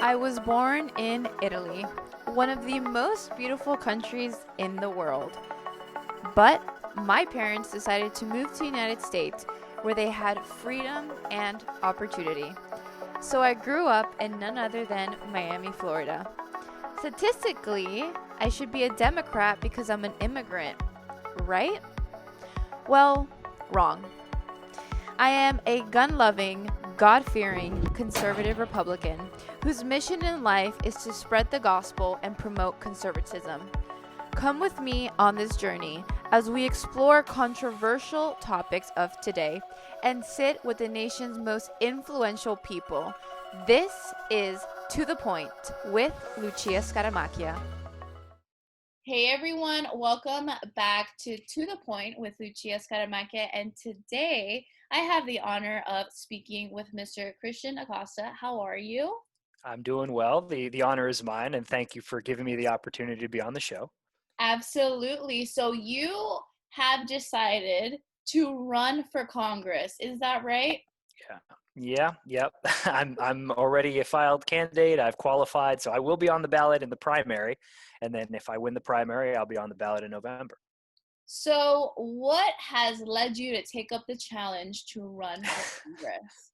I was born in Italy, one of the most beautiful countries in the world. But my parents decided to move to the United States where they had freedom and opportunity. So I grew up in none other than Miami, Florida. Statistically, I should be a Democrat because I'm an immigrant, right? Well, wrong. I am a gun loving, God fearing, conservative Republican whose mission in life is to spread the gospel and promote conservatism. Come with me on this journey as we explore controversial topics of today and sit with the nation's most influential people. This is To the Point with Lucia Scatamacchia. Hey everyone, welcome back to the Point with Lucia Scatamacchia, and today I have the honor of speaking with Mr. Christian Acosta. How are you? I'm doing well. The honor is mine, and thank you for giving me the opportunity to be on the show. Absolutely. So you have decided to run for Congress. Is that right? Yeah. Yep. I'm already a filed candidate. I've qualified, so I will be on the ballot in the primary, and then if I win the primary, I'll be on the ballot in November. So what has led you to take up the challenge to run for Congress?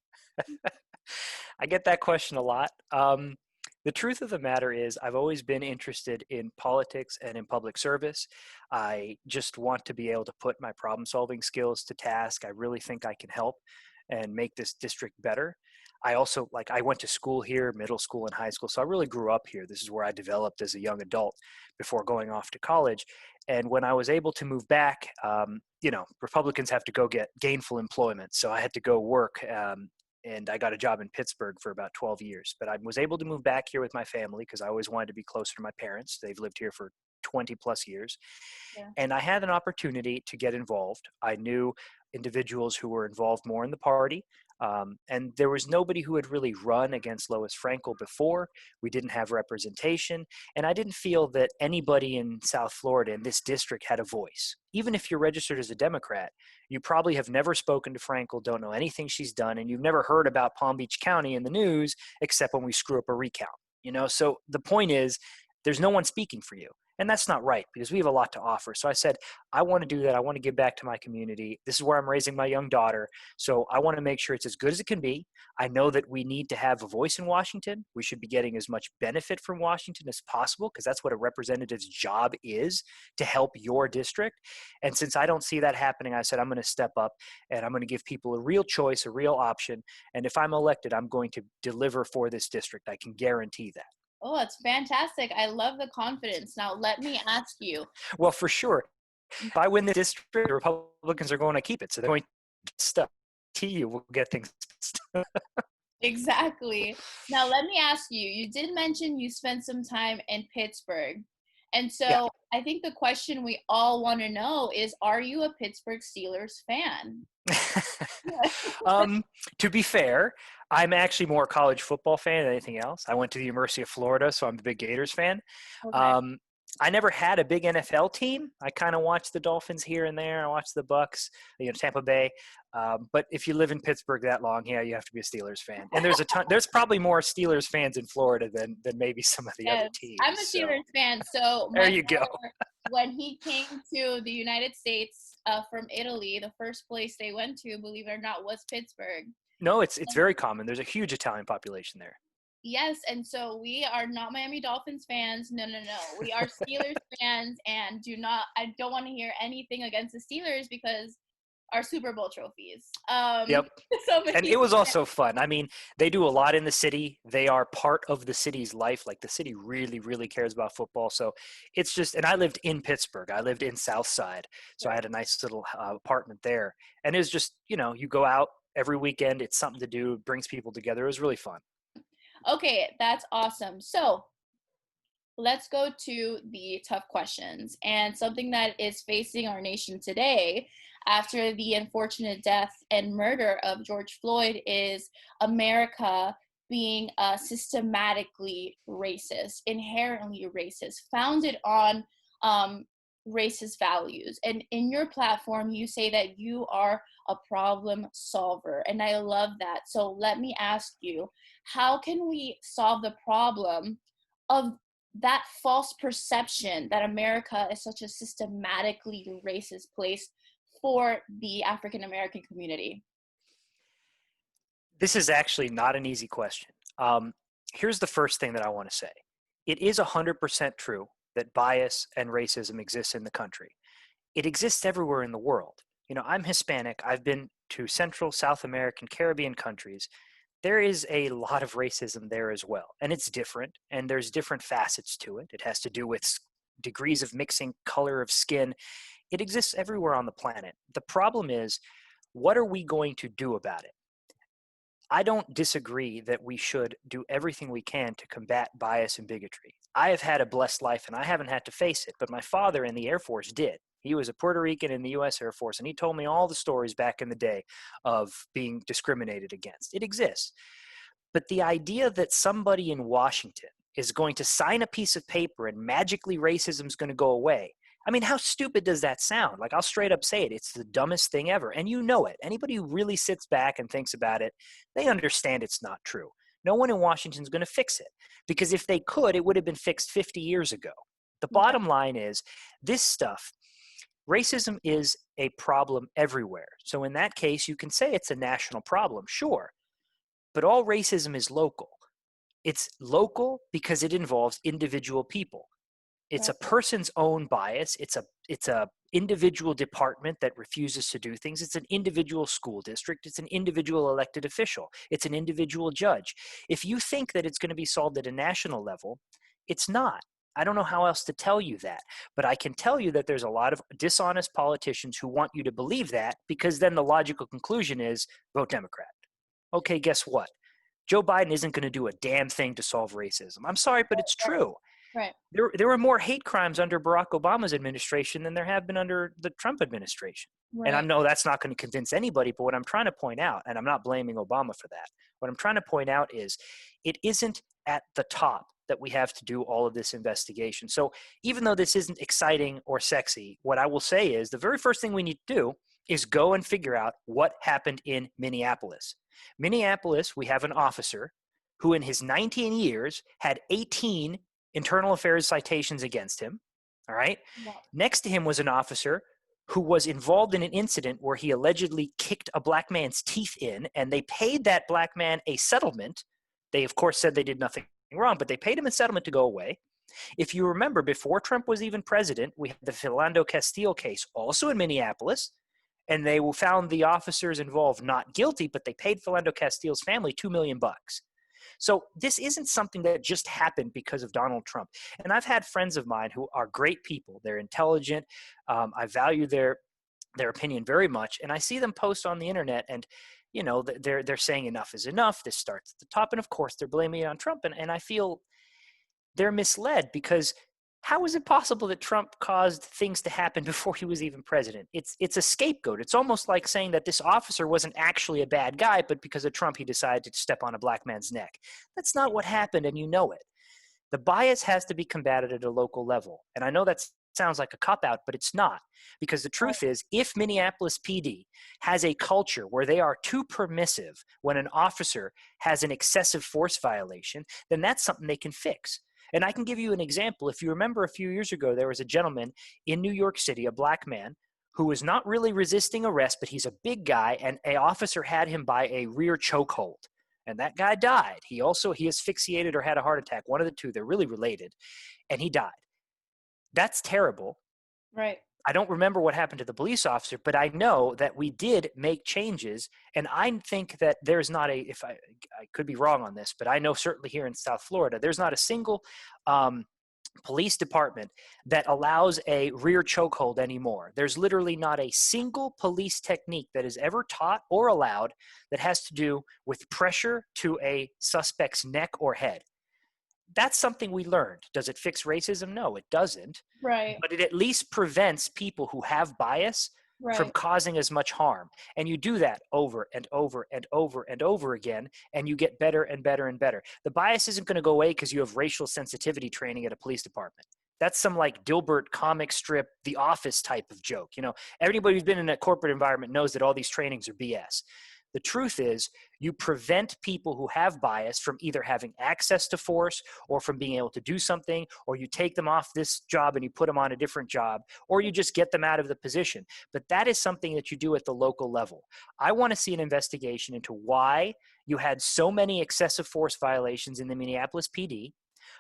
I get that question a lot. The truth of the matter is, I've always been interested in politics and in public service. I just want to be able to put my problem solving skills to task. I really think I can help and make this district better. I also, I went to school here, middle school and high school, so I really grew up here. This is where I developed as a young adult before going off to college. And when I was able to move back, Republicans have to go get gainful employment. So I had to go work, and I got a job in Pittsburgh for about 12 years. But I was able to move back here with my family because I always wanted to be closer to my parents. They've lived here for 20 plus years. Yeah. And I had an opportunity to get involved. I knew individuals who were involved more in the party. And there was nobody who had really run against Lois Frankel before. We didn't have representation. And I didn't feel that anybody in South Florida in this district had a voice. Even if you're registered as a Democrat, you probably have never spoken to Frankel, don't know anything she's done, and you've never heard about Palm Beach County in the news except when we screw up a recount. So the point is, there's no one speaking for you. And that's not right because we have a lot to offer. So I said, I want to do that. I want to give back to my community. This is where I'm raising my young daughter. So I want to make sure it's as good as it can be. I know that we need to have a voice in Washington. We should be getting as much benefit from Washington as possible because that's what a representative's job is, to help your district. And since I don't see that happening, I said, I'm going to step up and I'm going to give people a real choice, a real option. And if I'm elected, I'm going to deliver for this district. I can guarantee that. Oh, it's fantastic. I love the confidence. Now, let me ask you. Well, for sure. If I win the district, the Republicans are going to keep it. So they're going to stuff. You will get things. Exactly. Now, let me ask you. You did mention you spent some time in Pittsburgh. And Yeah. so I think the question we all want to know is, are you a Pittsburgh Steelers fan? To be fair, I'm actually more a college football fan than anything else. I went to the University of Florida, so I'm a big Gators fan. Okay. Um, I never had a big NFL team. I kind of watched the Dolphins here and there. I watched the Bucks, Tampa Bay. But if you live in Pittsburgh that long, yeah, you have to be a Steelers fan. And there's a ton. There's probably more Steelers fans in Florida than maybe some of the other Yes, teams. I'm a So Steelers fan. So there my you go. brother, when he came to the United States from Italy, the first place they went to, believe it or not, was Pittsburgh. No, it's very common. There's a huge Italian population there. Yes, and so we are not Miami Dolphins fans. No, no, no. We are Steelers fans, and I don't want to hear anything against the Steelers because our Super Bowl trophies. Yep. So And many. it was also fun. I mean, they do a lot in the city. They are part of the city's life. Like the city really, really cares about football. So it's just, and I lived in Pittsburgh. I lived in South Side. So I Right. had a nice little apartment there. And it was just, you go out every weekend. It's something to do. It brings people together. It was really fun. Okay, that's awesome. So let's go to the tough questions and something that is facing our nation today after the unfortunate death and murder of George Floyd is America being systematically racist, inherently racist, founded on racist values. And in your platform, you say that you are a problem solver. And I love that. So let me ask you, how can we solve the problem of that false perception that America is such a systematically racist place for the African American community? This is actually not an easy question. Here's the first thing that I want to say. It is 100% true that bias and racism exists in the country. It exists everywhere in the world. You know, I'm Hispanic. I've been to Central, South American, Caribbean countries. There is a lot of racism there as well. And it's different, and there's different facets to it. It has to do with degrees of mixing, color of skin. It exists everywhere on the planet. The problem is, what are we going to do about it? I don't disagree that we should do everything we can to combat bias and bigotry. I have had a blessed life and I haven't had to face it, but my father in the Air Force did. He was a Puerto Rican in the U.S. Air Force, and he told me all the stories back in the day of being discriminated against. It exists. But the idea that somebody in Washington is going to sign a piece of paper and magically racism is going to go away. I mean, how stupid does that sound? Like, I'll straight up say it. It's the dumbest thing ever. And you know it. Anybody who really sits back and thinks about it, they understand it's not true. No one in Washington is going to fix it. Because if they could, it would have been fixed 50 years ago. The bottom line is, this stuff, racism is a problem everywhere. So in that case, you can say it's a national problem, sure. But all racism is local. It's local because it involves individual people. It's a person's own bias. It's a individual department that refuses to do things. It's an individual school district. It's an individual elected official. It's an individual judge. If you think that it's going to be solved at a national level, it's not. I don't know how else to tell you that, but I can tell you that there's a lot of dishonest politicians who want you to believe that, because then the logical conclusion is vote Democrat. Okay, guess what? Joe Biden isn't going to do a damn thing to solve racism. I'm sorry, but it's true. Right. There were more hate crimes under Barack Obama's administration than there have been under the Trump administration. Right. And I know that's not going to convince anybody, but what I'm trying to point out, and I'm not blaming Obama for that, what I'm trying to point out is it isn't at the top that we have to do all of this investigation. So even though this isn't exciting or sexy, what I will say is the very first thing we need to do is go and figure out what happened in Minneapolis. Minneapolis, we have an officer who in his 19 years had 18 internal affairs citations against him. All right. Wow. Next to him was an officer who was involved in an incident where he allegedly kicked a black man's teeth in, and they paid that black man a settlement. They, of course, said they did nothing wrong, but they paid him a settlement to go away. If you remember, before Trump was even president, we had the Philando Castile case, also in Minneapolis, and they found the officers involved not guilty, but they paid Philando Castile's family $2 million. So this isn't something that just happened because of Donald Trump. And I've had friends of mine who are great people. They're intelligent. I value their opinion very much. And I see them post on the internet, and you know, they're saying enough is enough. This starts at the top. And of course, they're blaming it on Trump. And I feel they're misled, because how is it possible that Trump caused things to happen before he was even president? It's a scapegoat. It's almost like saying that this officer wasn't actually a bad guy, but because of Trump, he decided to step on a black man's neck. That's not what happened, and you know it. The bias has to be combated at a local level. And I know that sounds like a cop-out, but it's not. Because the truth is, if Minneapolis PD has a culture where they are too permissive when an officer has an excessive force violation, then that's something they can fix. And I can give you an example. If you remember a few years ago, there was a gentleman in New York City, a black man, who was not really resisting arrest, but he's a big guy, and an officer had him by a rear chokehold. And that guy died. He asphyxiated or had a heart attack, one of the two. They're really related. And he died. That's terrible. Right. I don't remember what happened to the police officer, but I know that we did make changes. And I think that there's not I could be wrong on this, but I know certainly here in South Florida, there's not a single police department that allows a rear chokehold anymore. There's literally not a single police technique that is ever taught or allowed that has to do with pressure to a suspect's neck or head. That's something we learned. Does it fix racism? No, it doesn't. Right. But it at least prevents people who have bias from causing as much harm. And you do that over and over and over and over again, and you get better and better and better. The bias isn't going to go away because you have racial sensitivity training at a police department. That's some like Dilbert comic strip, The Office type of joke. You know, everybody who's been in a corporate environment knows that all these trainings are BS. The truth is, you prevent people who have bias from either having access to force or from being able to do something, or you take them off this job and you put them on a different job, or you just get them out of the position. But that is something that you do at the local level. I want to see an investigation into why you had so many excessive force violations in the Minneapolis PD.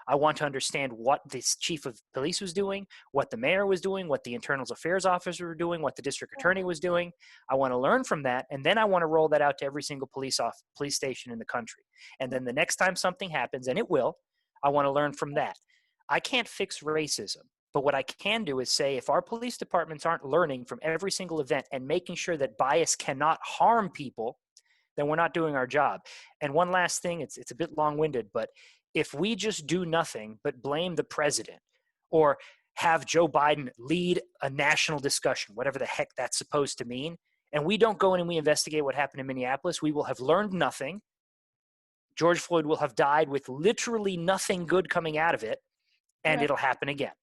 I want to understand what this chief of police was doing, what the mayor was doing, what the internal affairs officer were doing, what the district attorney was doing. I want to learn from that, and then I want to roll that out to every single police station in the country. And then the next time something happens, and it will, I want to learn from that. I can't fix racism, but what I can do is say, if our police departments aren't learning from every single event and making sure that bias cannot harm people, then we're not doing our job. And one last thing, it's a bit long-winded, but if we just do nothing but blame the president or have Joe Biden lead a national discussion, whatever the heck that's supposed to mean, and we don't go in and we investigate what happened in Minneapolis, we will have learned nothing. George Floyd will have died with literally nothing good coming out of it, and it'll happen again.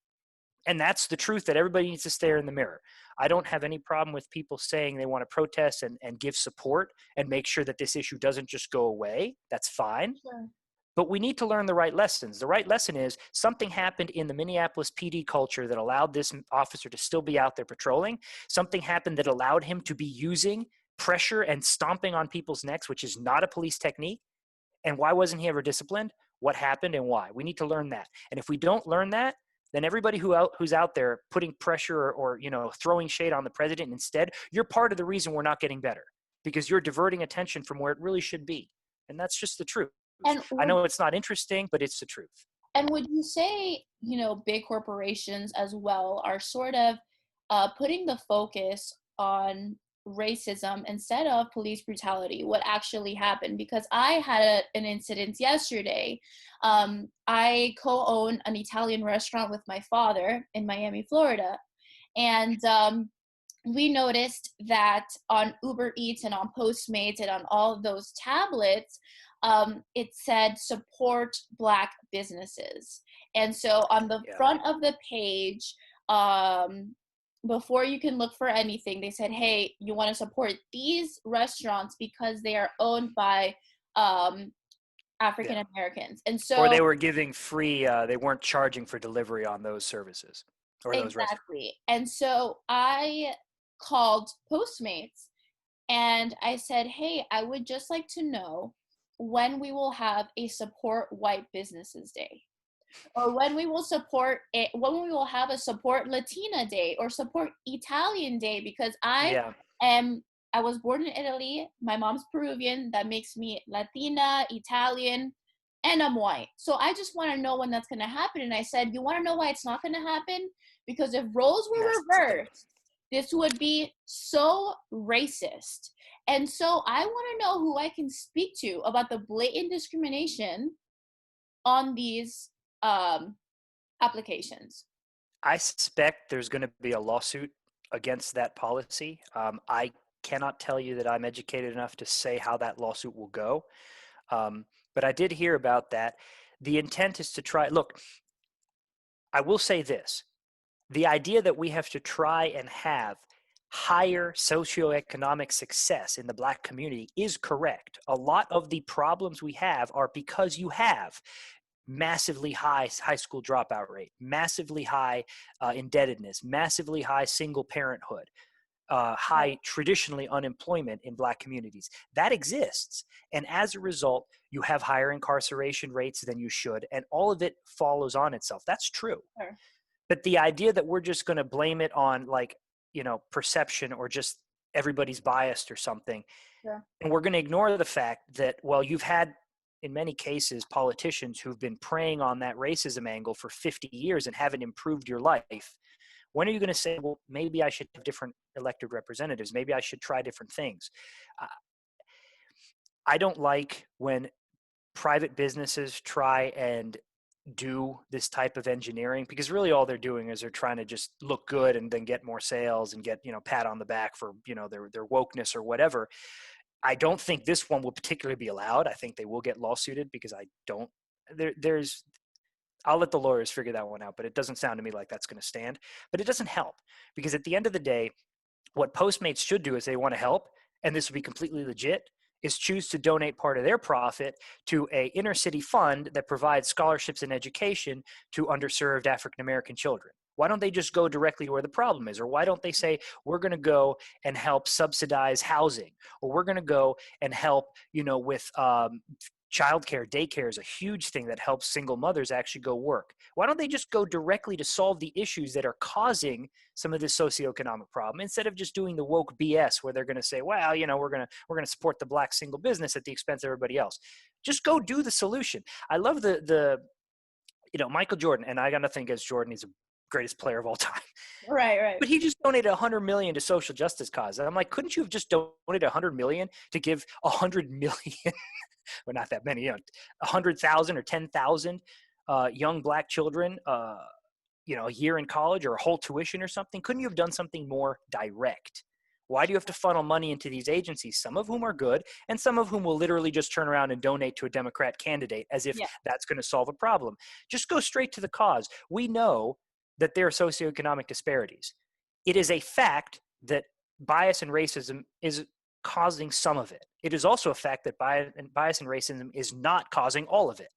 And that's the truth that everybody needs to stare in the mirror. I don't have any problem with people saying they want to protest and give support and make sure that this issue doesn't just go away. That's fine. Sure. But we need to learn the right lessons. The right lesson is something happened in the Minneapolis PD culture that allowed this officer to still be out there patrolling. Something happened that allowed him to be using pressure and stomping on people's necks, which is not a police technique. And why wasn't he ever disciplined? What happened and why? We need to learn that. And if we don't learn that, then everybody who's out there putting pressure or throwing shade on the president instead, you're part of the reason we're not getting better, because you're diverting attention from where it really should be. And that's just the truth. And I know it's not interesting, but it's the truth. And would you say, big corporations as well are sort of putting the focus on racism instead of police brutality, what actually happened? Because I had an incident yesterday. I co-own an Italian restaurant with my father in Miami, Florida. And we noticed that on Uber Eats and on Postmates and on all of those tablets, it said support Black businesses. And so on the front of the page, before you can look for anything, they said, hey, you want to support these restaurants because they are owned by African Americans. And so, or they were giving free, they weren't charging for delivery on those services or those restaurants. Exactly. And so I called Postmates and I said, hey, I would just like to know when we will have a support white businesses day, or when we will have a support Latina day or support Italian day, because I was born in Italy. My mom's Peruvian. That makes me Latina, Italian, and I'm white. So I just want to know when that's going to happen. And I said, you want to know why it's not going to happen? Because if roles were reversed, this would be so racist. And so I want to know who I can speak to about the blatant discrimination on these applications. I suspect there's going to be a lawsuit against that policy. I cannot tell you that I'm educated enough to say how that lawsuit will go. But I did hear about that. The intent is to try. Look, I will say this. The idea that we have to try and have higher socioeconomic success in the Black community is correct. A lot of the problems we have are because you have massively high school dropout rate, massively high indebtedness, massively high single parenthood, high traditionally unemployment in Black communities. That exists. And as a result, you have higher incarceration rates than you should, and all of it follows on itself. That's true. Sure. But the idea that we're just going to blame it on perception or just everybody's biased or something, and we're going to ignore the fact that, well, you've had, in many cases, politicians who've been preying on that racism angle for 50 years and haven't improved your life. When are you going to say, well, maybe I should have different elected representatives? Maybe I should try different things. I don't like when private businesses try and do this type of engineering, because really all they're doing is they're trying to just look good and then get more sales and get, pat on the back for, their wokeness or whatever. I don't think this one will particularly be allowed. I think they will get lawsuited because there's I'll let the lawyers figure that one out, but it doesn't sound to me like that's going to stand. But it doesn't help, because at the end of the day, what Postmates should do is they want to help, and this would be completely legit, is choose to donate part of their profit to a inner city fund that provides scholarships and education to underserved African American children. Why don't they just go directly to where the problem is? Or why don't they say, we're going to go and help subsidize housing, or we're going to go and help, with childcare, daycare is a huge thing that helps single mothers actually go work. Why don't they just go directly to solve the issues that are causing some of this socioeconomic problem, instead of just doing the woke BS where they're going to say, well, we're going to support the black single business at the expense of everybody else. Just go do the solution. I love the Michael Jordan, and I got nothing against Jordan. He's the greatest player of all time. Right. But he just donated $100 million to social justice cause. And I'm like, couldn't you have just donated $100 million to give $100 million well, not that many, 100,000 or 10,000 young black children, a year in college, or a whole tuition or something? Couldn't you have done something more direct? Why do you have to funnel money into these agencies, some of whom are good and some of whom will literally just turn around and donate to a Democrat candidate as if that's going to solve a problem? Just go straight to the cause. We know that there are socioeconomic disparities. It is a fact that bias and racism is causing some of it. It is also a fact that bias and racism is not causing all of it.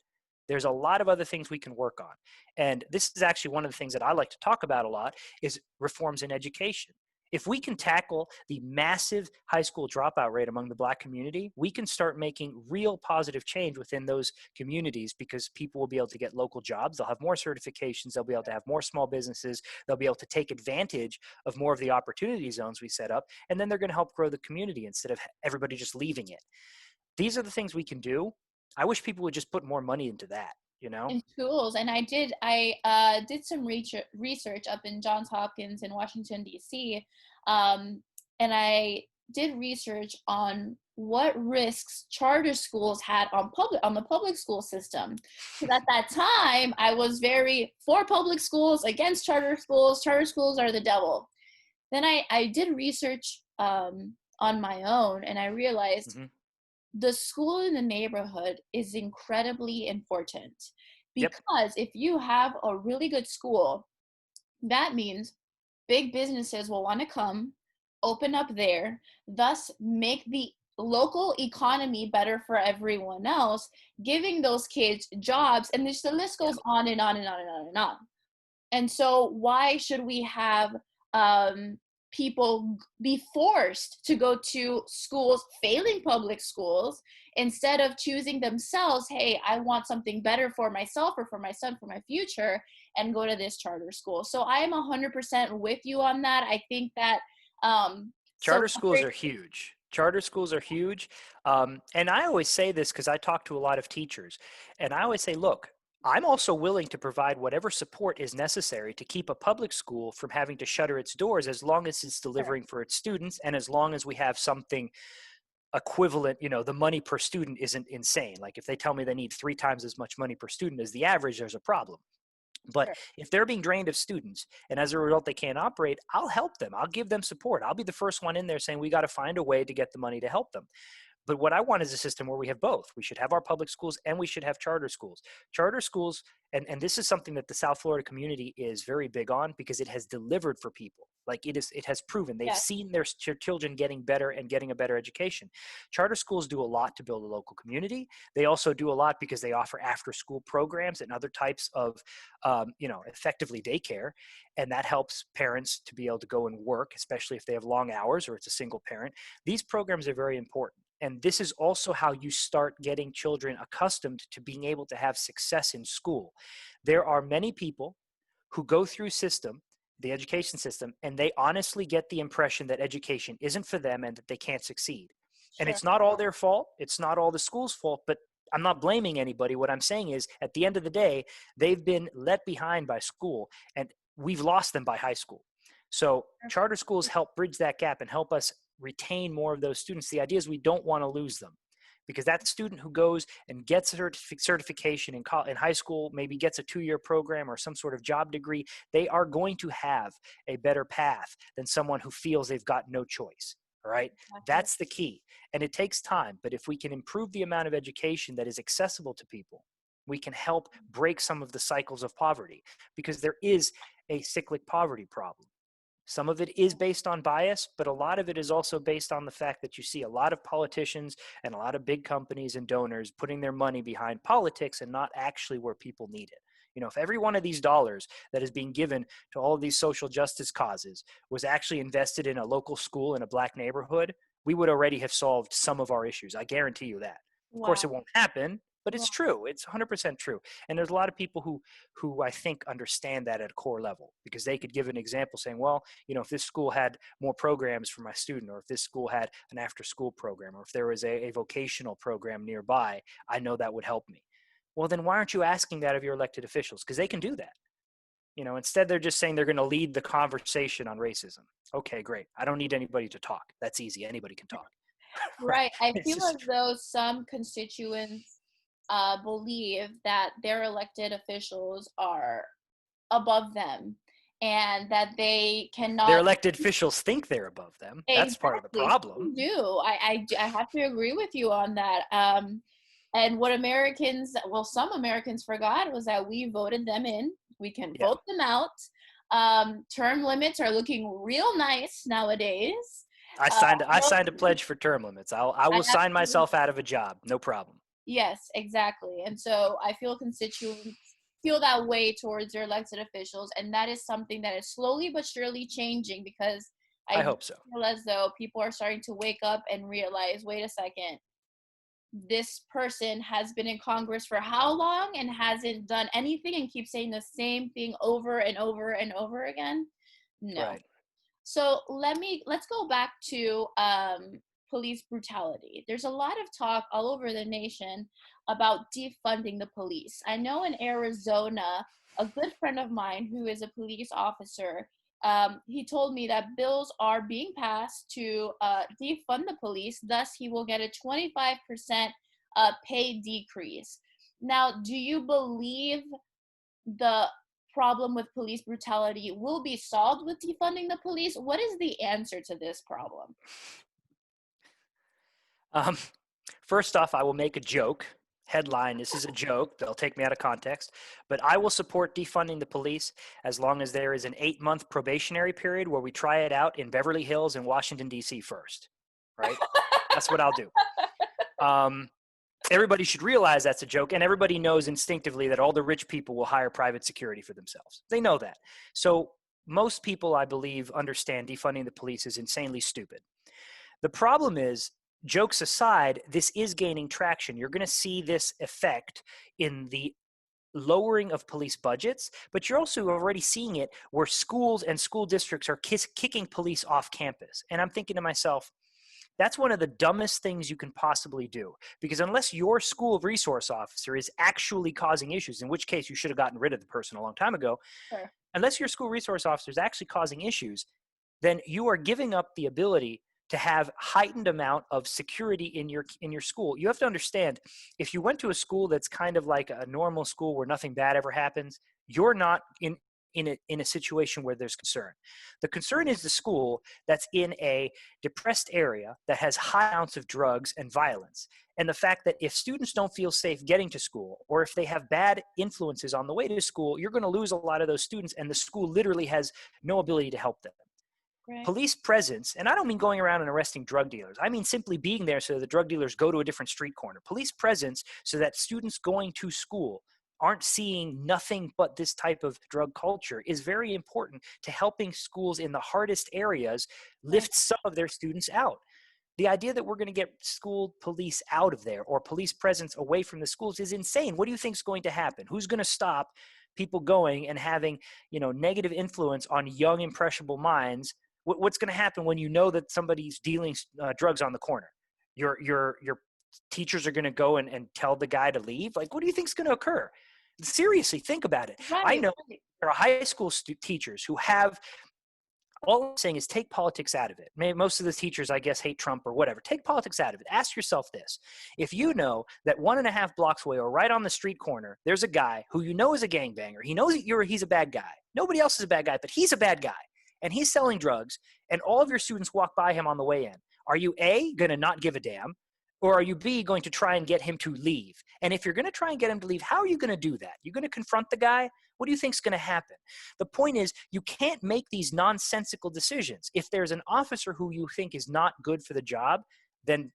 There's a lot of other things we can work on. And this is actually one of the things that I like to talk about a lot, is reforms in education. If we can tackle the massive high school dropout rate among the black community, we can start making real positive change within those communities, because people will be able to get local jobs. They'll have more certifications. They'll be able to have more small businesses. They'll be able to take advantage of more of the opportunity zones we set up. And then they're going to help grow the community instead of everybody just leaving it. These are the things we can do. I wish people would just put more money into that. In schools. And I did some research up in Johns Hopkins in Washington, D.C. And I did research on what risks charter schools had on the public school system. Because at that time, I was very for public schools, against charter schools. Charter schools are the devil. Then I did research on my own, and I realized the school in the neighborhood is incredibly important, because if you have a really good school, that means big businesses will want to come open up there, thus make the local economy better for everyone else, giving those kids jobs, and the list goes on and on and on and on and on. And so why should we have people be forced to go to schools, failing public schools, instead of choosing themselves, hey, I want something better for myself or for my son, for my future, and go to this charter school? So I am 100% with you on that. I think that charter schools are huge. Charter schools are huge. And I always say this because I talk to a lot of teachers, and I always say, look, I'm also willing to provide whatever support is necessary to keep a public school from having to shutter its doors, as long as it's delivering for its students, and as long as we have something equivalent, the money per student isn't insane. Like if they tell me they need 3 times as much money per student as the average, there's a problem. But if they're being drained of students and as a result they can't operate, I'll help them. I'll give them support. I'll be the first one in there saying we got to find a way to get the money to help them. But what I want is a system where we have both. We should have our public schools and we should have charter schools. Charter schools, and this is something that the South Florida community is very big on, because it has delivered for people. Like it has proven. They've seen their children getting better and getting a better education. Charter schools do a lot to build a local community. They also do a lot because they offer after-school programs and other types of, effectively daycare. And that helps parents to be able to go and work, especially if they have long hours or it's a single parent. These programs are very important. And this is also how you start getting children accustomed to being able to have success in school. There are many people who go through the education system, and they honestly get the impression that education isn't for them and that they can't succeed. And it's not all their fault. It's not all the school's fault, but I'm not blaming anybody. What I'm saying is, at the end of the day, they've been let behind by school, and we've lost them by high school. So charter schools help bridge that gap and help us retain more of those students. The idea is we don't want to lose them, because that student who goes and gets a certification in high school, maybe gets a 2-year program or some sort of job degree, they are going to have a better path than someone who feels they've got no choice. All right. That's the key. And it takes time. But if we can improve the amount of education that is accessible to people, We can help break some of the cycles of poverty, because there is a cyclic poverty problem. Some of it is based on bias, but a lot of it is also based on the fact that you see a lot of politicians and a lot of big companies and donors putting their money behind politics and not actually where people need it. If every one of these dollars that is being given to all of these social justice causes was actually invested in a local school in a Black neighborhood, we would already have solved some of our issues. I guarantee you that. Of course, Wow. it won't happen, but it's Wow. true. It's 100% true. And there's a lot of people who I think understand that at a core level, because they could give an example saying, well, if this school had more programs for my student, or if this school had an after school program, or if there was a vocational program nearby, I know that would help me. Well, then why aren't you asking that of your elected officials? Because they can do that. Instead they're just saying they're going to lead the conversation on racism. Okay, great. I don't need anybody to talk. That's easy. Anybody can talk. Right? Right. I It's feel just as though some constituents believe that their elected officials are above them and that they their cannot. elected officials think they're above them. That's part of the Exactly. problem. Some do. I have to agree with you on that. And what some Americans forgot was that we voted them in. We can Yeah. vote them out. Term limits are looking real nice nowadays. I signed a pledge for term limits. I will sign myself out of a job. No problem. Yes, exactly. And so I feel constituents feel that way towards their elected officials, and that is something that is slowly but surely changing, because I hope so. feel as though people are starting to wake up and realize, wait a second, this person has been in Congress for how long and hasn't done anything and keeps saying the same thing over and over and over again? No. Right. So let's go back to police brutality. There's a lot of talk all over the nation about defunding the police. I know in Arizona, a good friend of mine who is a police officer, he told me that bills are being passed to defund the police. Thus, he will get a 25% pay decrease. Now, do you believe the problem with police brutality will be solved with defunding the police? What is the answer to this problem? First off, I will make a joke. Headline, this is a joke. They'll take me out of context. But I will support defunding the police as long as there is an 8-month probationary period where we try it out in Beverly Hills and Washington, D.C. first. Right? That's what I'll do. Everybody should realize that's a joke, and everybody knows instinctively that all the rich people will hire private security for themselves. They know that. So most people, I believe, understand defunding the police is insanely stupid. The problem is, jokes aside, this is gaining traction. You're going to see this effect in the lowering of police budgets, but you're also already seeing it where schools and school districts are kicking police off campus. And I'm thinking to myself, that's one of the dumbest things you can possibly do, because unless your school resource officer is actually causing issues, in which case you should have gotten rid of the person a long time ago, Sure. Unless your school resource officer is actually causing issues, then you are giving up the ability to have heightened amount of security in your school. You have to understand, if you went to a school that's kind of like a normal school where nothing bad ever happens, you're not in a situation where there's concern. The concern is the school that's in a depressed area that has high amounts of drugs and violence. And the fact that if students don't feel safe getting to school, or if they have bad influences on the way to school, you're going to lose a lot of those students, and the school literally has no ability to help them. Right. Police presence, and I don't mean going around and arresting drug dealers. I mean simply being there so that the drug dealers go to a different street corner. Police presence so that students going to school aren't seeing nothing but this type of drug culture is very important to helping schools in the hardest areas lift some of their students out. The idea that we're going to get school police out of there or police presence away from the schools is insane. What do you think is going to happen? Who's going to stop people going and having, negative influence on young, impressionable minds? What's going to happen when you know that somebody's dealing drugs on the corner? Your teachers are going to go and tell the guy to leave? Like, what do you think is going to occur? Seriously, think about it. Right, I know there are high school teachers who have, all I'm saying is take politics out of it. Maybe most of the teachers, I guess, hate Trump or whatever. Take politics out of it. Ask yourself this. If you know that 1.5 blocks away or right on the street corner, there's a guy who you know is a gangbanger. He knows that he's a bad guy. Nobody else is a bad guy, but he's a bad guy. And he's selling drugs, and all of your students walk by him on the way in. Are you A, going to not give a damn? Or are you, B, going to try and get him to leave? And if you're going to try and get him to leave, how are you going to do that? You're going to confront the guy? What do you think is going to happen? The point is, you can't make these nonsensical decisions. If there's an officer who you think is not good for the job, then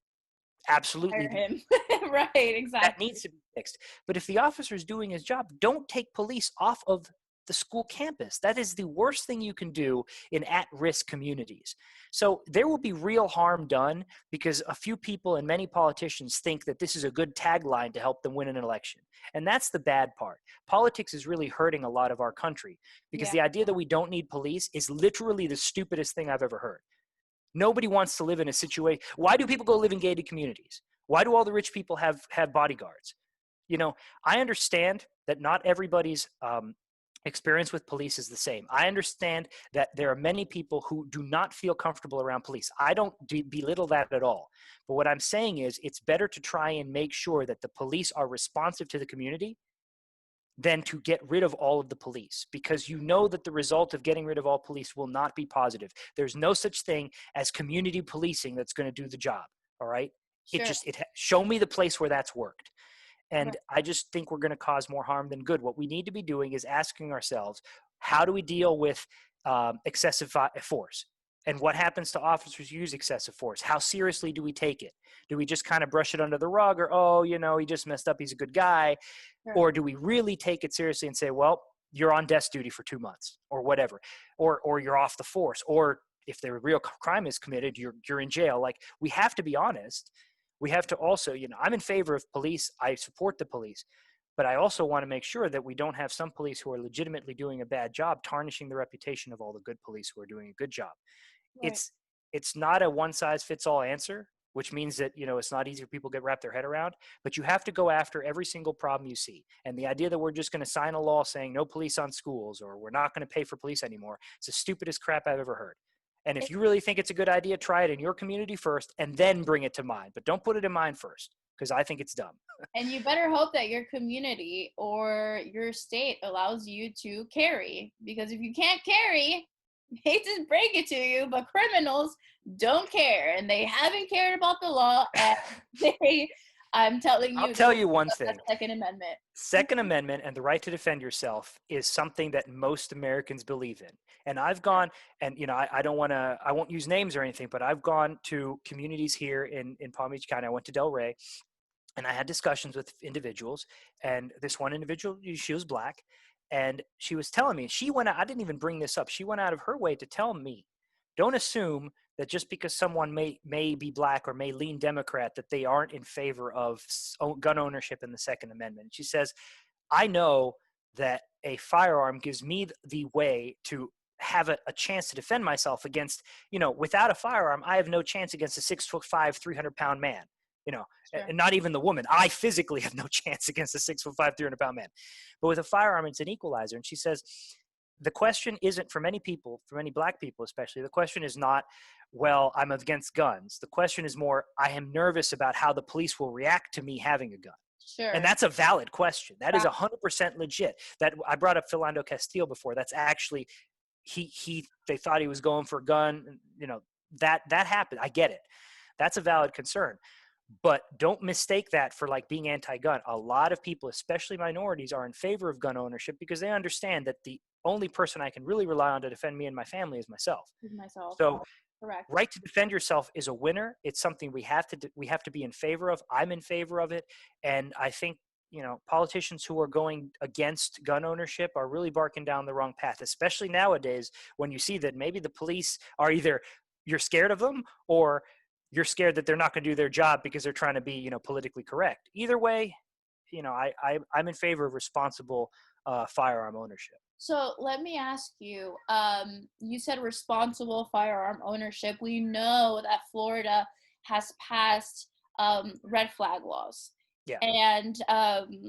absolutely Fire him. Right, that exactly. needs to be fixed. But if the officer is doing his job, don't take police off of the school campus. That is the worst thing you can do in at-risk communities. So there will be real harm done because a few people and many politicians think that this is a good tagline to help them win an election. And that's the bad part. Politics is really hurting a lot of our country because Yeah. the idea that we don't need police is literally the stupidest thing I've ever heard. Nobody wants to live in a situation. Why do people go live in gated communities? Why do all the rich people have bodyguards? You know, I understand that not everybody's experience with police is the same. I understand that there are many people who do not feel comfortable around police. I don't belittle that at all. But what I'm saying is it's better to try and make sure that the police are responsive to the community than to get rid of all of the police, because you know that the result of getting rid of all police will not be positive. There's no such thing as community policing that's going to do the job. All right. Sure. Show me the place where that's worked. And Right. I just think we're going to cause more harm than good. What we need to be doing is asking ourselves, how do we deal with excessive force? And what happens to officers who use excessive force? How seriously do we take it? Do we just kind of brush it under the rug, or, oh, you know, he just messed up, he's a good guy? Sure. Or do we really take it seriously and say, well, you're on desk duty for 2 months or whatever, or you're off the force, or if the real crime is committed, you're in jail. Like, we have to be honest. We have to also, you know, I'm in favor of police. I support the police, but I also want to make sure that we don't have some police who are legitimately doing a bad job, tarnishing the reputation of all the good police who are doing a good job. Right. It's not a one size fits all answer, which means that, you know, it's not easy for people to wrap their head around, but you have to go after every single problem you see. And the idea that we're just going to sign a law saying no police on schools, or we're not going to pay for police anymore, it's the stupidest crap I've ever heard. And if you really think it's a good idea, try it in your community first and then bring it to mine. But don't put it in mine first, because I think it's dumb. And you better hope that your community or your state allows you to carry. Because if you can't carry, hate to break it to you, but criminals don't care. And they haven't cared about the law. And I'm telling you. I'll tell you one thing. Second Amendment. Second Amendment and the right to defend yourself is something that most Americans believe in. And I've gone, and, you know, I won't use names or anything, but I've gone to communities here in Palm Beach County. I went to Delray, and I had discussions with individuals, and this one individual, she was Black, and she was telling me, I didn't even bring this up. She went out of her way to tell me, don't assume that just because someone may be Black or may lean Democrat, that they aren't in favor of gun ownership and the Second Amendment. She says, I know that a firearm gives me the way to have a chance to defend myself against, you know, without a firearm, I have no chance against a 6'5", 300-pound man, you know, Sure. and not even the woman. I physically have no chance against a 6'5", 300-pound man. But with a firearm, it's an equalizer. And she says, the question isn't, for many people, for many Black people especially, the question is not, well, I'm against guns. The question is more, I am nervous about how the police will react to me having a gun. Sure. And that's a valid question. That is 100% legit. That I brought up Philando Castile before. That's actually, they thought he was going for a gun. You know, that happened. I get it. That's a valid concern. But don't mistake that for like being anti-gun. A lot of people, especially minorities, are in favor of gun ownership because they understand that the only person I can really rely on to defend me and my family is myself. So Correct. right to defend yourself is a winner. It's something we have to be in favor of. I'm in favor of it. And I think, you know, politicians who are going against gun ownership are really barking down the wrong path, especially nowadays when you see that maybe the police are either you're scared of them or you're scared that they're not going to do their job because they're trying to be, you know, politically correct. Either way, you know, I'm in favor of responsible firearm ownership. So let me ask you, you said responsible firearm ownership. We know that Florida has passed red flag laws. Yeah. And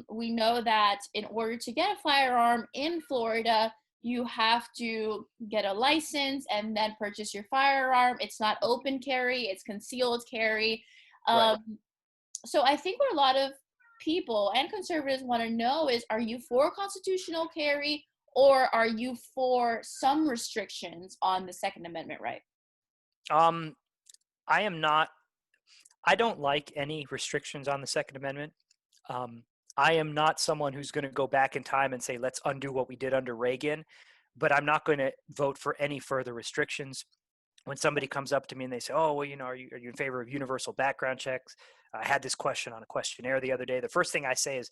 we know that in order to get a firearm in Florida, you have to get a license and then purchase your firearm. It's not open carry, it's concealed carry. Right. So I think what a lot of people and conservatives want to know is, are you for constitutional carry, or are you for some restrictions on the Second Amendment right? I am not. I don't like any restrictions on the Second Amendment. Um, I am not someone who's going to go back in time and say, let's undo what we did under Reagan, but I'm not going to vote for any further restrictions. When somebody comes up to me and they say, oh, well, are you in favor of universal background checks? I had this question on a questionnaire the other day. The first thing I say is,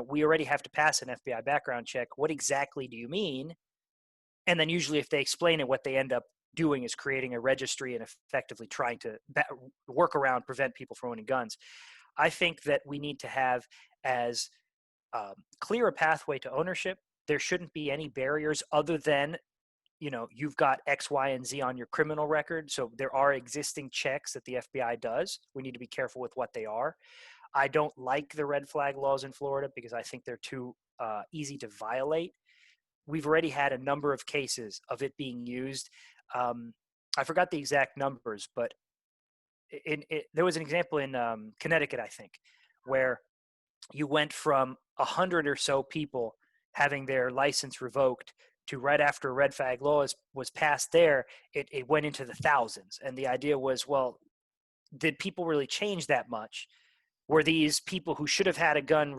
we already have to pass an FBI background check. What exactly do you mean? And then usually if they explain it, what they end up doing is creating a registry and effectively trying to work around, prevent people from owning guns. I think that we need to have as clear a pathway to ownership. There shouldn't be any barriers other than, you've got X, Y, and Z on your criminal record. So there are existing checks that the FBI does. We need to be careful with what they are. I don't like the red flag laws in Florida because I think they're too easy to violate. We've already had a number of cases of it being used. I forgot the exact numbers, but there was an example in Connecticut, I think, where you went from 100 or so people having their license revoked to right after a red flag law was passed there, it went into the thousands. And the idea was, well, did people really change that much? Were these people who should have had a gun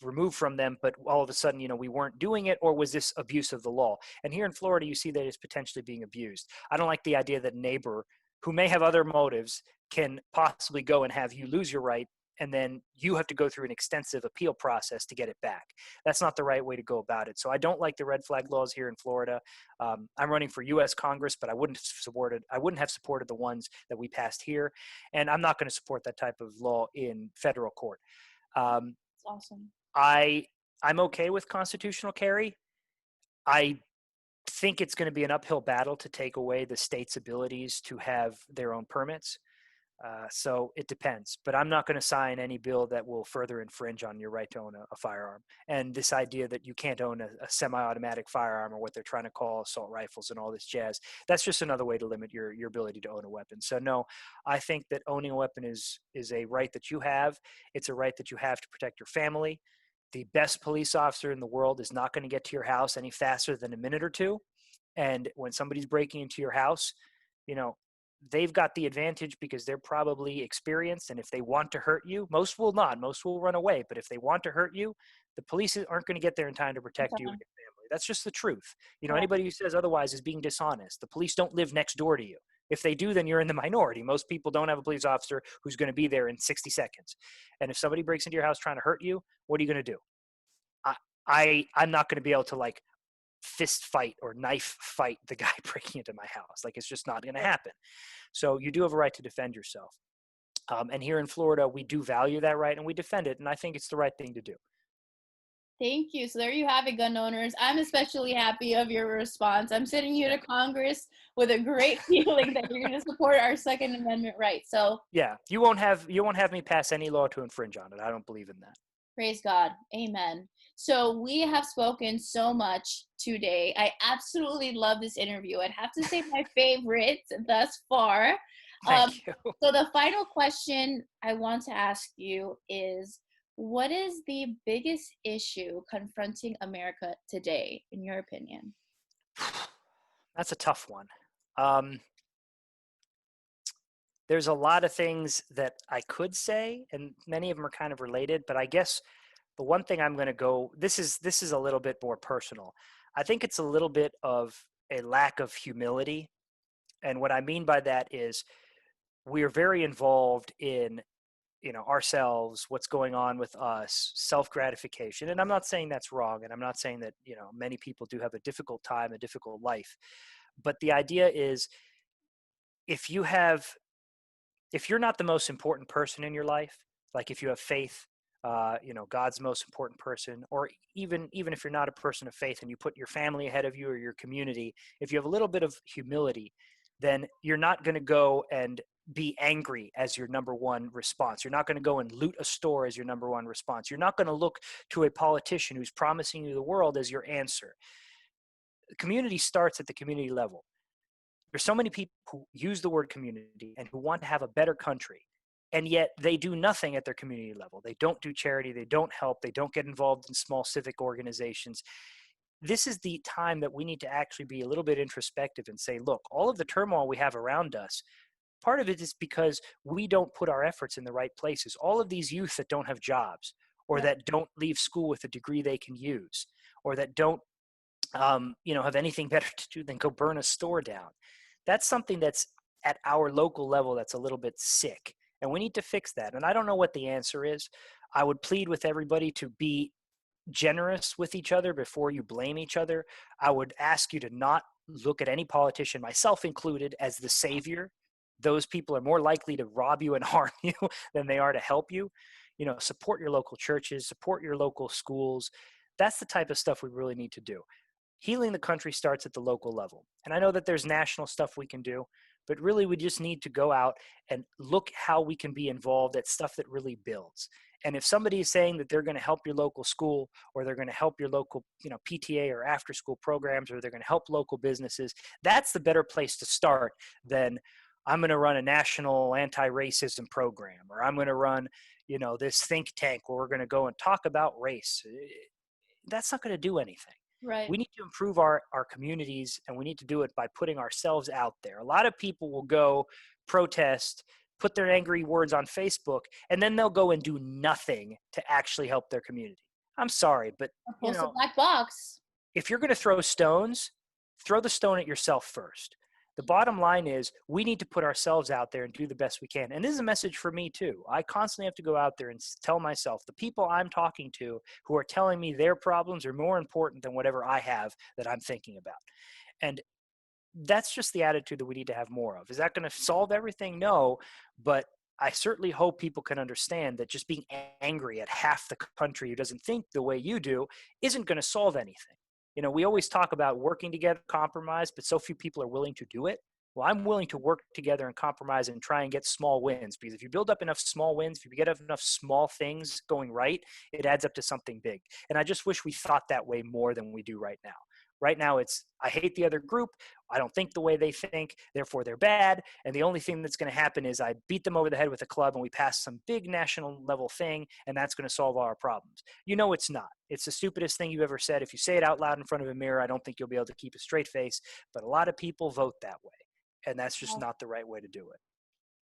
removed from them, but all of a sudden, we weren't doing it? Or was this abuse of the law? And here in Florida, you see that it's potentially being abused. I don't like the idea that a neighbor who may have other motives can possibly go and have you lose your right, and then you have to go through an extensive appeal process to get it back. That's not the right way to go about it. So I don't like the red flag laws here in Florida. I'm running for U.S. Congress, but I wouldn't have supported the ones that we passed here, and I'm not going to support that type of law in federal court. That's awesome. I'm okay with constitutional carry. I think it's going to be an uphill battle to take away the state's abilities to have their own permits. So it depends, but I'm not going to sign any bill that will further infringe on your right to own a firearm. And this idea that you can't own a semi-automatic firearm, or what they're trying to call assault rifles and all this jazz, that's just another way to limit your ability to own a weapon. So no, I think that owning a weapon is a right that you have. It's a right that you have to protect your family. The best police officer in the world is not going to get to your house any faster than a minute or two. And when somebody's breaking into your house, they've got the advantage because they're probably experienced. And if they want to hurt you, most will not. Most will run away. But if they want to hurt you, the police aren't going to get there in time to protect you and your family. That's just the truth. Anybody who says otherwise is being dishonest. The police don't live next door to you. If they do, then you're in the minority. Most people don't have a police officer who's going to be there in 60 seconds. And if somebody breaks into your house trying to hurt you, what are you going to do? I'm not going to be able to fist fight or knife fight the guy breaking into my house. It's just not going to happen. So you do have a right to defend yourself. And here in Florida, we do value that right and we defend it. And I think it's the right thing to do. Thank you. So there you have it, gun owners. I'm especially happy of your response. I'm sitting here to Congress with a great feeling that you're going to support our Second Amendment right. So yeah, you won't have me pass any law to infringe on it. I don't believe in that. Praise God. Amen. So we have spoken so much today. I absolutely love this interview. I'd have to say my favorite thus far. Thank you. So the final question I want to ask you is, what is the biggest issue confronting America today, in your opinion? That's a tough one. There's a lot of things that I could say, and many of them are kind of related, but I guess the one thing I'm going to go, this is a little bit more personal. I think it's a little bit of a lack of humility. And what I mean by that is we are very involved in, ourselves, what's going on with us, self-gratification. And I'm not saying that's wrong. And I'm not saying that, many people do have a difficult time, a difficult life. But the idea is, if you're not the most important person in your life, like if you have faith, God's the most important person, or even if you're not a person of faith and you put your family ahead of you or your community, if you have a little bit of humility, then you're not going to go and be angry as your number one response. You're not going to go and loot a store as your number one response. You're not going to look to a politician who's promising you the world as your answer. The community starts at the community level. There's so many people who use the word community and who want to have a better country, and yet they do nothing at their community level. They don't do charity. They don't help. They don't get involved in small civic organizations. This is the time that we need to actually be a little bit introspective and say, look, all of the turmoil we have around us, part of it is because we don't put our efforts in the right places. All of these youth that don't have jobs, or Yeah. that don't leave school with a degree they can use, or that don't have anything better to do than go burn a store down. That's something that's at our local level that's a little bit sick, and we need to fix that. And I don't know what the answer is. I would plead with everybody to be generous with each other before you blame each other. I would ask you to not look at any politician, myself included, as the savior. Those people are more likely to rob you and harm you than they are to help you. Support your local churches, support your local schools. That's the type of stuff we really need to do. Healing the country starts at the local level. And I know that there's national stuff we can do, but really we just need to go out and look how we can be involved at stuff that really builds. And if somebody is saying that they're going to help your local school, or they're going to help your local, PTA or after school programs, or they're going to help local businesses, that's the better place to start than I'm going to run a national anti-racism program, or I'm going to run, this think tank where we're going to go and talk about race. That's not going to do anything. Right. We need to improve our communities, and we need to do it by putting ourselves out there. A lot of people will go protest, put their angry words on Facebook, and then they'll go and do nothing to actually help their community. I'm sorry, but Post a black box. if you're going to throw stones, throw the stone at yourself first. The bottom line is we need to put ourselves out there and do the best we can. And this is a message for me too. I constantly have to go out there and tell myself the people I'm talking to who are telling me their problems are more important than whatever I have that I'm thinking about. And that's just the attitude that we need to have more of. Is that going to solve everything? No, but I certainly hope people can understand that just being angry at half the country who doesn't think the way you do isn't going to solve anything. We always talk about working together, compromise, but so few people are willing to do it. Well, I'm willing to work together and compromise and try and get small wins, because if you build up enough small wins, if you get enough small things going right, it adds up to something big. And I just wish we thought that way more than we do right now. Right now, it's I hate the other group. I don't think the way they think, therefore they're bad. And the only thing that's going to happen is I beat them over the head with a club and we pass some big national level thing, and that's going to solve all our problems. It's not. It's the stupidest thing you've ever said. If you say it out loud in front of a mirror, I don't think you'll be able to keep a straight face. But a lot of people vote that way, and that's just not the right way to do it.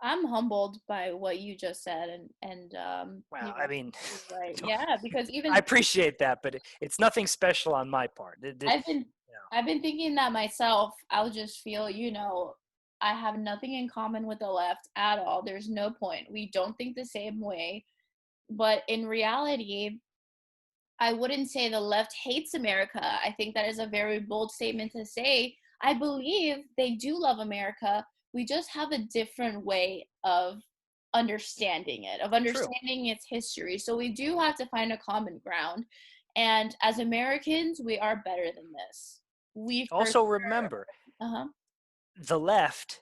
I'm humbled by what you just said, and Well, I mean, right, yeah, because even I appreciate that, but it's nothing special on my part. I've been thinking that myself. I'll just feel, I have nothing in common with the left at all. There's no point. We don't think the same way, but in reality, I wouldn't say the left hates America. I think that is a very bold statement to say. I believe they do love America. We just have a different way of understanding it, of understanding its history. So we do have to find a common ground. And as Americans, we are better than this. We also remember, uh-huh. the left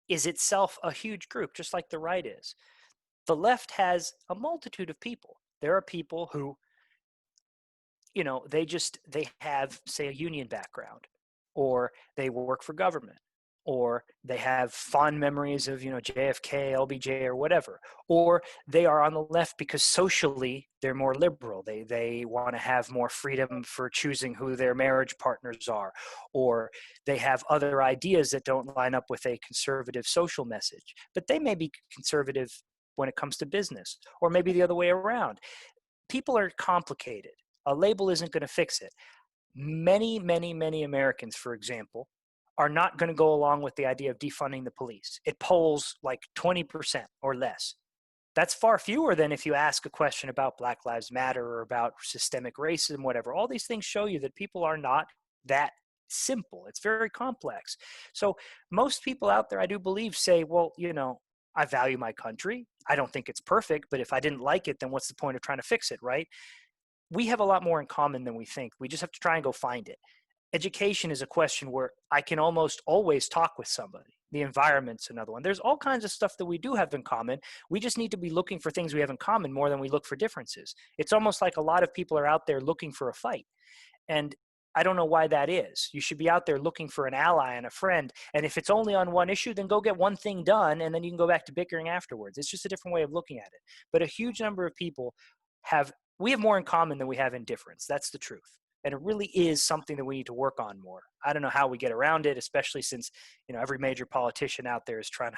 is itself a huge group, just like the right is. The left has a multitude of people. There are people who, they have, say, a union background, or they work for government, or they have fond memories of, JFK, LBJ, or whatever, or they are on the left because socially they're more liberal. They want to have more freedom for choosing who their marriage partners are, or they have other ideas that don't line up with a conservative social message, but they may be conservative when it comes to business, or maybe the other way around. People are complicated. A label isn't going to fix it. Many, many, many Americans, for example, are not going to go along with the idea of defunding the police. It polls like 20% or less. That's far fewer than if you ask a question about Black Lives Matter or about systemic racism, whatever. All these things show you that people are not that simple. It's very complex. So most people out there, I do believe, say, well, I value my country. I don't think it's perfect, but if I didn't like it, then what's the point of trying to fix it, right? We have a lot more in common than we think. We just have to try and go find it. Education is a question where I can almost always talk with somebody. The environment's another one. There's all kinds of stuff that we do have in common. We just need to be looking for things we have in common more than we look for differences. It's almost like a lot of people are out there looking for a fight. And I don't know why that is. You should be out there looking for an ally and a friend. And if it's only on one issue, then go get one thing done, and then you can go back to bickering afterwards. It's just a different way of looking at it. But a huge number of people we have more in common than we have in difference. That's the truth. And it really is something that we need to work on more. I don't know how we get around it, especially since, every major politician out there is trying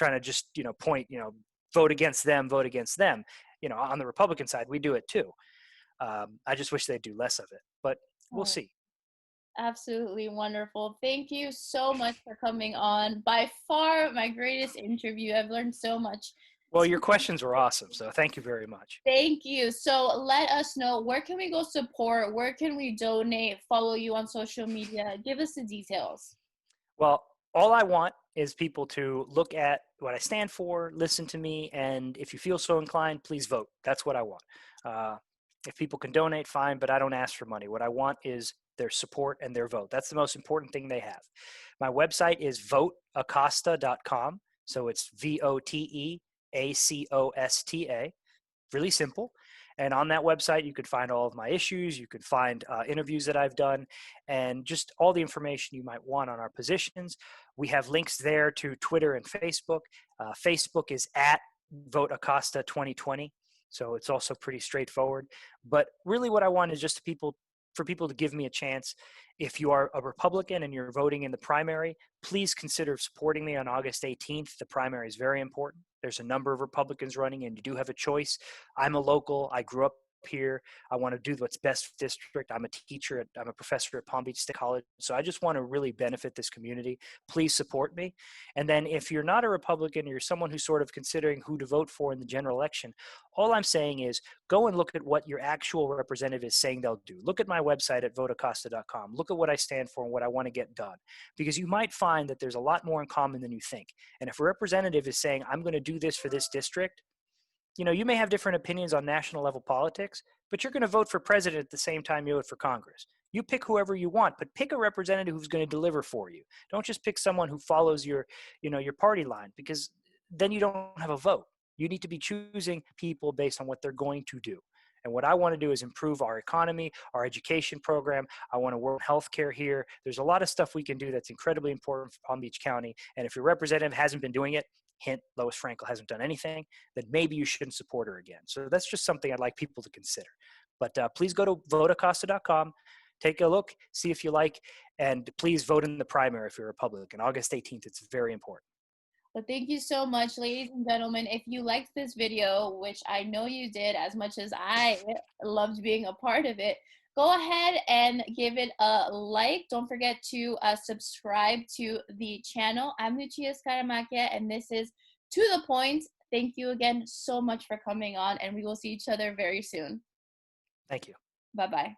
to just, point, vote against them, vote against them. On the Republican side, we do it too. I just wish they'd do less of it, but we'll Oh, see. absolutely wonderful. Thank you so much for coming on. By far my greatest interview. I've learned so much. Well, your questions were awesome, so thank you very much. Thank you. So let us know, where can we go support? Where can we donate? Follow you on social media? Give us the details. Well, all I want is people to look at what I stand for, listen to me, and if you feel so inclined, please vote. That's what I want. If people can donate, fine, but I don't ask for money. What I want is their support and their vote. That's the most important thing they have. My website is voteacosta.com. So it's VOTEACOSTA. Really simple. And on that website, you could find all of my issues. You could find interviews that I've done and just all the information you might want on our positions. We have links there to Twitter and Facebook. Facebook is at Vote Acosta 2020. So it's also pretty straightforward. But really what I want is just for people to give me a chance. If you are a Republican and you're voting in the primary, please consider supporting me on August 18th. The primary is very important. There's a number of Republicans running and you do have a choice. I'm a local. I grew up here. I want to do what's best for the district. I'm a teacher. I'm a professor at Palm Beach State College. So I just want to really benefit this community. Please support me. And then if you're not a Republican, you're someone who's sort of considering who to vote for in the general election, all I'm saying is go and look at what your actual representative is saying they'll do. Look at my website at voteacosta.com. Look at what I stand for and what I want to get done. Because you might find that there's a lot more in common than you think. And if a representative is saying, I'm going to do this for this district, you may have different opinions on national level politics, but you're going to vote for president at the same time you vote for Congress. You pick whoever you want, but pick a representative who's going to deliver for you. Don't just pick someone who follows your party line, because then you don't have a vote. You need to be choosing people based on what they're going to do. And what I want to do is improve our economy, our education program. I want to work healthcare here. There's a lot of stuff we can do that's incredibly important for Palm Beach County. And if your representative hasn't been doing it, hint, Lois Frankel hasn't done anything, then maybe you shouldn't support her again. So that's just something I'd like people to consider. But please go to voteacosta.com, take a look, see if you like, and please vote in the primary if you're a Republican. August 18th, it's very important. Well, thank you so much, ladies and gentlemen. If you liked this video, which I know you did as much as I loved being a part of it, go ahead and give it a like. Don't forget to subscribe to the channel. I'm Lucia Scatamacchia, and this is To The Point. Thank you again so much for coming on, and we will see each other very soon. Thank you. Bye-bye.